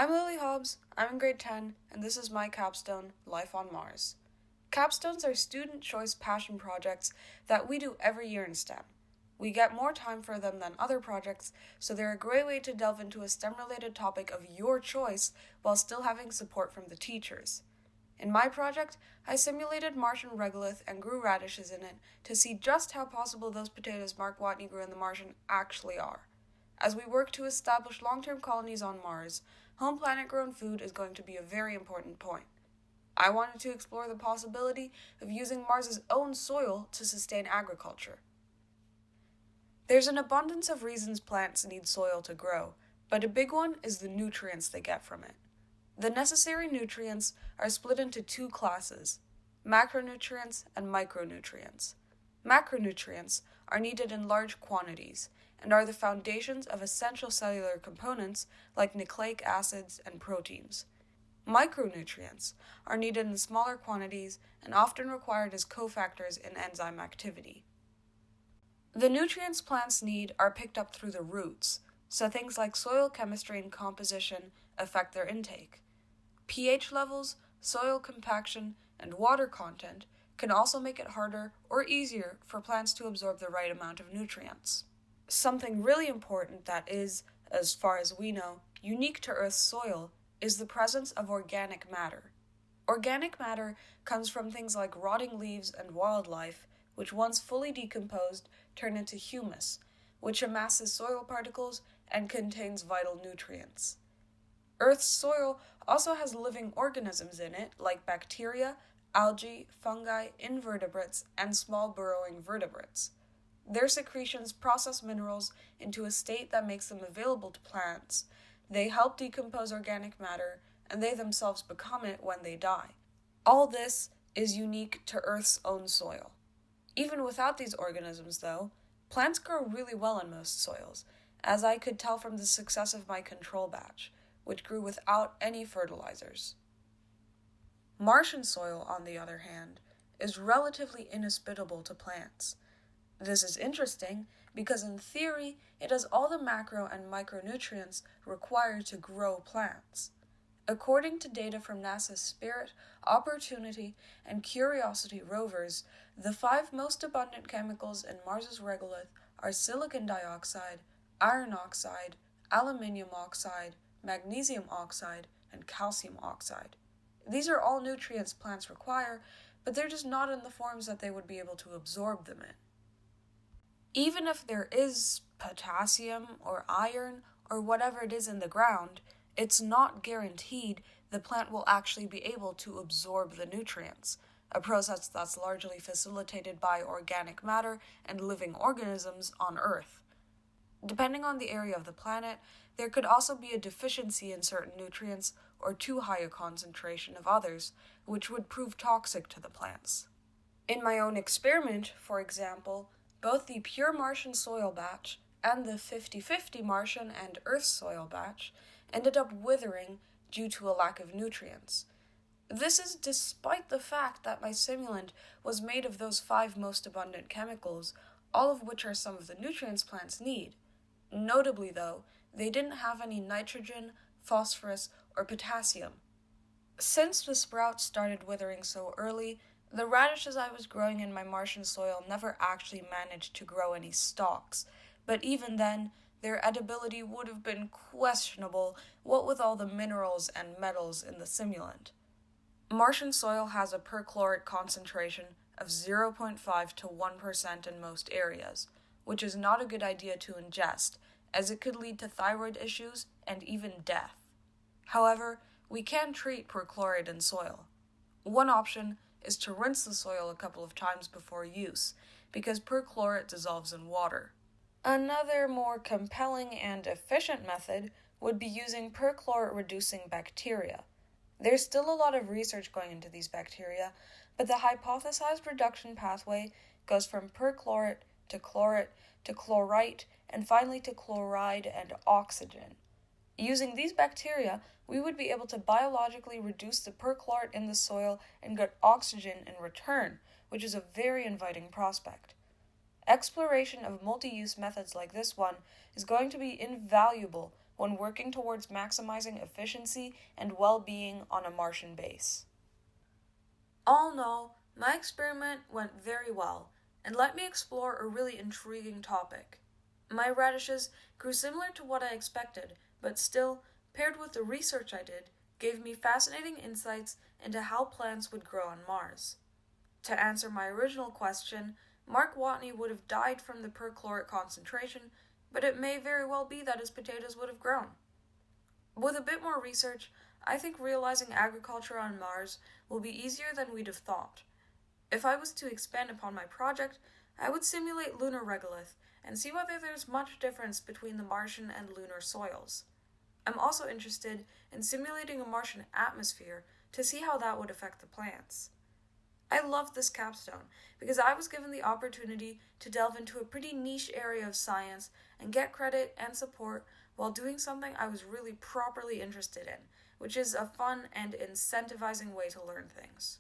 I'm Lily Hobbs, I'm in grade 10, and this is my capstone, Life on Mars. Capstones are student choice passion projects that we do every year in STEM. We get more time for them than other projects, so they're a great way to delve into a STEM-related topic of your choice while still having support from the teachers. In my project, I simulated Martian regolith and grew radishes in it to see just how possible those potatoes Mark Watney grew in The Martian actually are. As we work to establish long-term colonies on Mars, home planet-grown food is going to be a very important point. I wanted to explore the possibility of using Mars's own soil to sustain agriculture. There's an abundance of reasons plants need soil to grow, but a big one is the nutrients they get from it. The necessary nutrients are split into two classes, macronutrients and micronutrients. Macronutrients are needed in large quantities and are the foundations of essential cellular components like nucleic acids and proteins. Micronutrients are needed in smaller quantities and often required as cofactors in enzyme activity. The nutrients plants need are picked up through the roots, so things like soil chemistry and composition affect their intake. pH levels, soil compaction, and water content can also make it harder or easier for plants to absorb the right amount of nutrients. Something really important that is, as far as we know, unique to Earth's soil is the presence of organic matter. Organic matter comes from things like rotting leaves and wildlife, which once fully decomposed turn into humus, which amasses soil particles and contains vital nutrients. Earth's soil also has living organisms in it, like bacteria, algae, fungi, invertebrates, and small burrowing vertebrates. Their secretions process minerals into a state that makes them available to plants. They help decompose organic matter, and they themselves become it when they die. All this is unique to Earth's own soil. Even without these organisms, though, plants grow really well in most soils, as I could tell from the success of my control batch, which grew without any fertilizers. Martian soil, on the other hand, is relatively inhospitable to plants. This is interesting because in theory, it has all the macro and micronutrients required to grow plants. According to data from NASA's Spirit, Opportunity, and Curiosity rovers, the 5 most abundant chemicals in Mars's regolith are silicon dioxide, iron oxide, aluminium oxide, magnesium oxide, and calcium oxide. These are all nutrients plants require, but they're just not in the forms that they would be able to absorb them in. Even if there is potassium or iron or whatever it is in the ground, it's not guaranteed the plant will actually be able to absorb the nutrients, a process that's largely facilitated by organic matter and living organisms on Earth. Depending on the area of the planet, there could also be a deficiency in certain nutrients or too high a concentration of others, which would prove toxic to the plants. In my own experiment, for example, both the pure Martian soil batch and the 50-50 Martian and Earth soil batch ended up withering due to a lack of nutrients. This is despite the fact that my simulant was made of those 5 most abundant chemicals, all of which are some of the nutrients plants need. Notably, though, they didn't have any nitrogen, phosphorus, or potassium. Since the sprouts started withering so early, the radishes I was growing in my Martian soil never actually managed to grow any stalks, but even then, their edibility would have been questionable, what with all the minerals and metals in the simulant. Martian soil has a perchlorate concentration of 0.5 to 1% in most areas, which is not a good idea to ingest, as it could lead to thyroid issues and even death. However, we can treat perchlorate in soil. One option is to rinse the soil a couple of times before use, because perchlorate dissolves in water. Another more compelling and efficient method would be using perchlorate-reducing bacteria. There's still a lot of research going into these bacteria, but the hypothesized reduction pathway goes from perchlorate to chlorite, and finally to chloride and oxygen. Using these bacteria, we would be able to biologically reduce the perchlorate in the soil and get oxygen in return, which is a very inviting prospect. Exploration of multi-use methods like this one is going to be invaluable when working towards maximizing efficiency and well-being on a Martian base. All in all, my experiment went very well, and let me explore a really intriguing topic. My radishes grew similar to what I expected, but still, paired with the research I did, gave me fascinating insights into how plants would grow on Mars. To answer my original question, Mark Watney would have died from the perchlorate concentration, but it may very well be that his potatoes would have grown. With a bit more research, I think realizing agriculture on Mars will be easier than we'd have thought. If I was to expand upon my project, I would simulate lunar regolith and see whether there's much difference between the Martian and lunar soils. I'm also interested in simulating a Martian atmosphere to see how that would affect the plants. I love this capstone because I was given the opportunity to delve into a pretty niche area of science and get credit and support while doing something I was really properly interested in, which is a fun and incentivizing way to learn things.